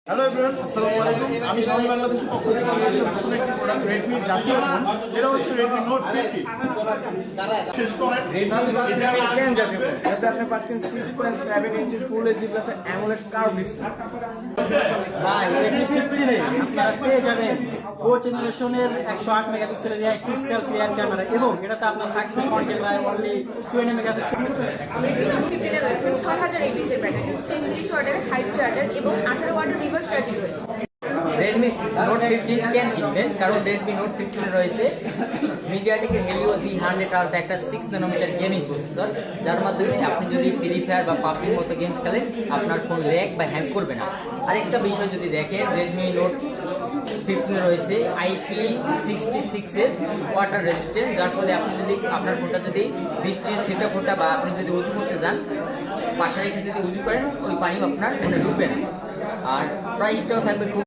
Hello everyone, আসসালামু আলাইকুম। আমি সবাই বাংলাদেশের পক্ষ থেকে নিয়ে এসে নতুন একটি প্রোডাক্ট রেডমির জাতীয় ফোন, যেটা হচ্ছে রেডমি নোট 50। শেষ করেন কেন জাতীয় ফোন, এতে আপনি পাচ্ছেন 6.7 inch full HD plus AMOLED curve display. ভাই রেডমি 15 আপনারা পেয়ে যাবেন 4th জেনারেশনের 108 মেগাপিক্সেলের রিয়ার ক্রিস্টাল ক্লিয়ার ক্যামেরা এবং এটাতে আপনার থাকছে ফ্রন্টের by only 20 megapixel. Redmi Note 15 রয়েছে 6000 mAh এর ব্যাটারি, 33 ওয়াটের হাইট চার্জার এবং 18 ওয়াটের রিভার্স চার্জিং রয়েছে। রেডমি নোট 15 কেন কিনবেন? কারণ রেডমি নোট 15 রয়েছে মিডিয়াটেকের হেলিও Z100 আলট্রা একটা 6 ন্যানোমিটার গেমিং প্রসেসর, যার মাধ্যমে আপনি যদি ফ্রি ফায়ার বা পাবজির মতো গেমস খেলেন আপনার ফোন ল্যাগ বা হ্যাং করবে না। আরেকটা বিষয় যদি দেখেন, রেডমি নোট 15 রয়েছে IP66 এর ওয়াটার রেজিস্ট্যান্ট, যার ফলে আপনি যদি আপনার ফোনটা যদি বৃষ্টির ছিটা ফোটা বা আপনি যদি উজু করতে যান, বাসায় রেখে যদি উজু করেন ওই পানি আপনার ফোনে ঢুকবে না। আর প্রাইসটাও থাকবে খুব